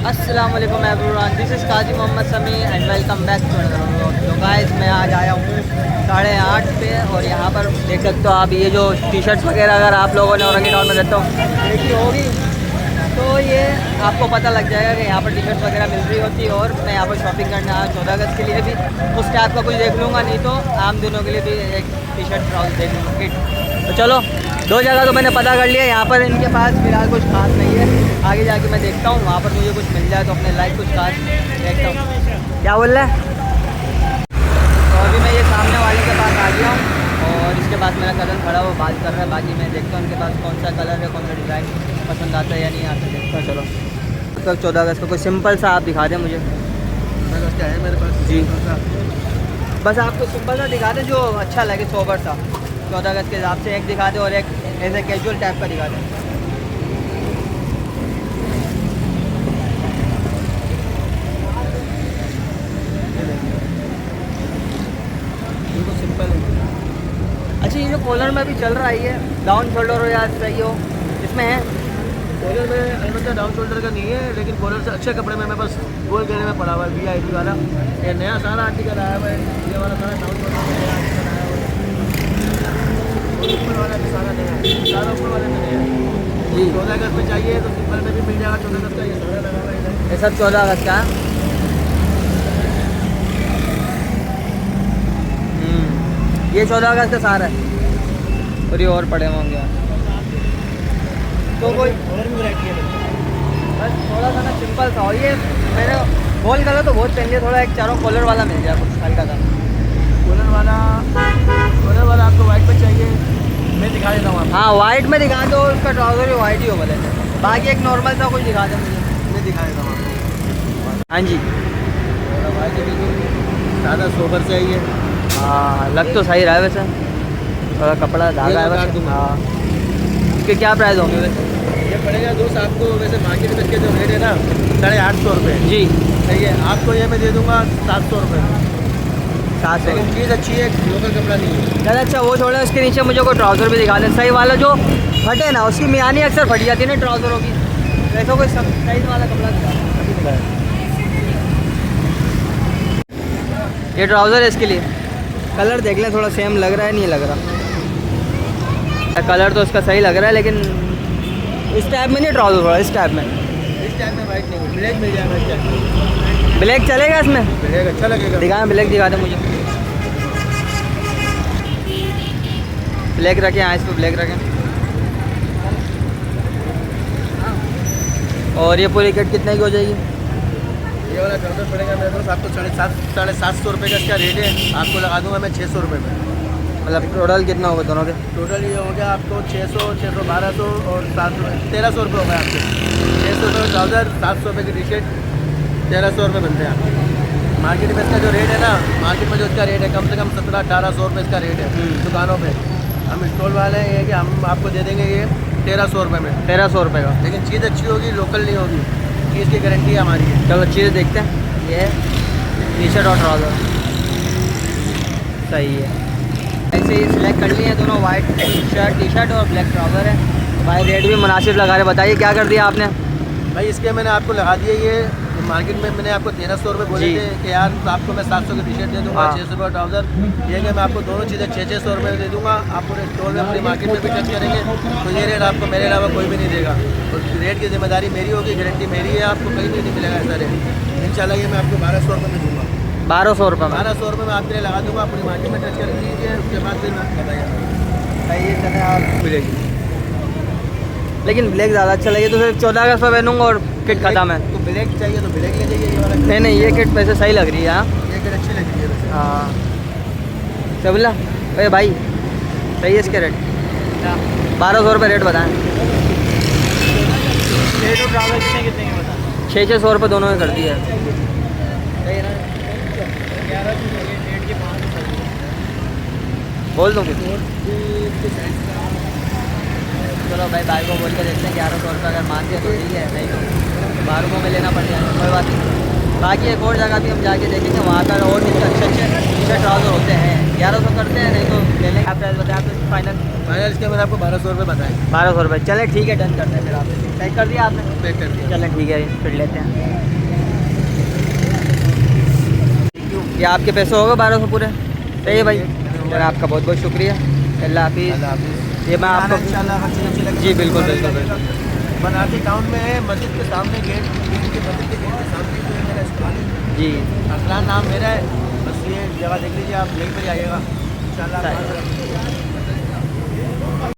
अस्सलाम वालेकुम everyone, this is Kazi Mohammad Sami and welcome back to another vlog. तो गाइस मैं आज आया हूँ 8:30 पे और यहाँ पर देख सकते हो आप ये जो टी शर्ट्स वगैरह अगर आप लोगों ने औरंगी टाउन में रहते हो देखी होगी तो ये आपको पता लग जाएगा कि यहाँ पर टी शर्ट्स वगैरह मिल रही होती है। और मैं यहाँ पर शॉपिंग करने आया 14 अगस्त के लिए भी उस टाइप का कुछ देख लूँगा, नहीं तो आम दिनों के लिए भी एक टी शर्ट ट्राउज़र देख लूँगा किट। तो चलो दो जगह तो मैंने पता कर लिया, यहाँ पर इनके पास फिलहाल कुछ खास नहीं है, आगे जाके मैं देखता हूँ वहाँ पर मुझे कुछ मिल जाए तो अपने लाइफ कुछ खास देखता हूँ। क्या बोल रहा है? तो अभी मैं ये सामने वाले के पास आ गया हूँ और इसके पास मेरा कज़न खड़ा वो बात कर रहा है। बाकी मैं देखता हूँ उनके पास कौन सा कलर है, कौन सा डिज़ाइन पसंद आता है या नहीं आता, देखता हूँ। चलो तो 14 अगस्त को कोई सिंपल सा आप दिखा दें मुझे। क्या है मेरे पास जी बस आपको सिंपल सा दिखा दें जो अच्छा लगे, सोबर सा। 14 अगस्त के हिसाब से एक दिखा दें और एक ऐसे कैजुअल टाइप का दिखा दें। सिंपल है। अच्छा ये जो कॉलर में भी चल रहा है ये डाउन शोल्डर हो या सही हो, इसमें है? कॉलर में अलबत्ता डाउन शोल्डर का नहीं है, लेकिन कॉलर से अच्छे कपड़े में मैं बस गोल गले में पड़ा हुआ है VIP वाला। ये नया सारा आर्टिकल आया हुआ है, ये वाला सारा डाउन शोल्डर का नया आर्टिकल आया हुआ है। ऊपर वाला भी सारा नया है, सारा ऊपर वाले में नया है जी। 14 अगस्त में चाहिए तो सिंपल में भी मिल जाएगा 14 अगस्त का, ये सारा लगा हुआ है। ये सब 14 अगस्त का। ये 14 अगस्त का सारा है और ये और पड़े होंगे तो कोई और भी वैरायटी है बस थोड़ा सा ना सिंपल था। और ये मैंने गोल कलर तो बहुत पहन लिया, थोड़ा एक चारों कॉलर वाला मिल जाए कुछ हल्का था। कॉलर वाला आपको वाइट में चाहिए, मैं दिखा देता हूँ आपको। हाँ वाइट में दिखा दो, उसका ट्राउज़र भी वाइट ही हो भले, बाकी एक नॉर्मल सा कुछ दिखा दो मुझे। मैं दिखा देता हूँ आपको। हाँ जी वाइट बिल्कुल सादा सोबर चाहिए। हाँ लग तो सही रहा है वैसे, थोड़ा कपड़ा धागा है वैसे। हाँ इसके क्या प्राइस होंगे वैसे? ये पड़ेगा दोस्त आपको, वैसे मार्केट में इसके जो रेट है ना 850 रुपये जी। सही है, आपको ये मैं दे दूँगा 700 रुपये में। 700। लेकिन चीज़ अच्छी है, लोकल कपड़ा नहीं है। चलो अच्छा वो छोड़ो, इसके नीचे मुझे कोई ट्राउज़र भी दिखा दें सही वाला जो फटे ना, उसकी मियानी अक्सर फट जाती है ना ट्राउज़रों की, वैसा कोई साइज वाला कपड़ा दिखा। ये ट्राउज़र है, इसके लिए कलर देख लें, थोड़ा सेम लग रहा है नहीं लग रहा? कलर तो इसका सही लग रहा है लेकिन इस टाइप में नहीं ट्राउज़र, थोड़ा इस टाइप में। इस टाइम में वाइट नहीं, ब्लैक मिल जाएगा इस टाइम में। ब्लैक चलेगा इसमें? ब्लैक अच्छा लगेगा। दिखाएं ब्लैक दिखा दे मुझे। ब्लैक रखें, हाँ इस पर ब्लैक रखें। और ये पूरी किट कितने की हो जाएगी? ये वाला ट्राउज़र पड़ेगा मेरे दोस्त आपको 750 रुपये का इसका रेट है, आपको लगा दूंगा मैं 600 रुपये में। मतलब टोटल कितना होगा दोनों के? टोटल ये हो गया आपको 600, 600, 1200 और 700, 1300 रुपये हो गया आपके। 600 रुपये ट्राउज़र, 700 रुपये की टी शर्ट, 1300 रुपये बनते हैं आपके। मार्केट में इसका जो रेट है ना, मार्केट में जो इसका रेट है कम से कम 1700-1800 रुपये इसका रेट है दुकानों पे। हम स्टॉल वाले हैं ये कि हम आपको दे देंगे ये 1300 रुपये में। 1300 रुपये का। लेकिन चीज़ अच्छी होगी, लोकल नहीं होगी, चीज़ की गारंटी हमारी है। चलो चीज़ें देखते हैं। ये टी शर्ट और ट्राउज़र सही है, ऐसे ही सिलेक्ट कर लिए हैं दोनों, वाइट टी शर्ट और ब्लैक ट्राउज़र है। भाई रेट भी मुनासिब लगा रहे, बताइए क्या कर दिया आपने? भाई इसके मैंने आपको लगा दिया, ये मार्केट में मैंने आपको 1300 रुपये बोले थे कि यार तो आपको मैं 700 की टी शर्ट दे दूँगा, 600 रुपये ट्राउज़र। ये कि मैं आपको दोनों चीज़ें 600 रुपये दे दूँगा। आप पूरे स्टोर में पूरी मार्केट में भी टच करेंगे तो ये रेट आपको मेरे अलावा कोई भी नहीं देगा। तो रेट की जिम्मेदारी मेरी होगी, गारंटी मेरी है, आपको कहीं भी नहीं मिलेगा ऐसा रेट। इंशाल्लाह ये मैं आपको 1200 रुपये में दूँगा। 1200 रुपये में? 1200 रुपये में आपके लिए लगा दूँगा, पूरी मार्केट में टच कर लीजिए, उसके बाद फिर बताइए। सही है, चले आप मिलेगी। लेकिन ब्लैक ज़्यादा अच्छा लगे तो सिर्फ 14 अगस्त पर पहनूँगा और किट खत्म है। तो ब्लैक चाहिए तो ब्लैक ले जाइए, ये वाला। नहीं ये किट वैसे सही लग रही है। हाँ ये किट अच्छी लग रही है वैसे। हाँ सबला अरे भाई सही है इसके रेट? 1200 रुपये रेट बताएँ। रेट और ट्रावल कितने कितने के बताएं? 600 रुपये दोनों में कर दिया है। सही है ना? 11 रेट के 5 बोल दूँ कुछ? चलो भाई को बोल के देखते हैं 1100 रुपये, अगर मान दिया तो ठीक है, नहीं तो 1200 में लेना पड़ जाएगा, कोई बात नहीं। बाकी एक और जगह भी हम जाके देखेंगे, वहाँ पर और भी अच्छे अच्छे टी शर्ट ट्राउज़र होते हैं। 1100 करते हैं, नहीं तो ले लेंगे। आप प्राइस बताया आपने फाइनल? फाइनल इसके मैंने आपको 1200 रुपये बताए। 1200 रुपये। चले ठीक है, डन करते हैं फिर। आपने पैक कर दिया आपने? पैक कर दिया। चलें ठीक है, फिर लेते हैं। ये आपके पैसे हो गए 1200 पूरे? सही है भाई, सर आपका बहुत बहुत शुक्रिया। अल्लाह हाफिज़। ये मैं आपको इंशाल्लाह अच्छी अच्छी लगी। जी बिल्कुल बिल्कुल बिल्कुल। बनारसी टाउन में है, मस्जिद के सामने गेट के मस्जिद के गेट के सामने जो है मेरा स्टॉल है। जी असलान नाम मेरा है। बस ये जगह देख लीजिए आप, यहीं पर आइएगा इंशाल्लाह।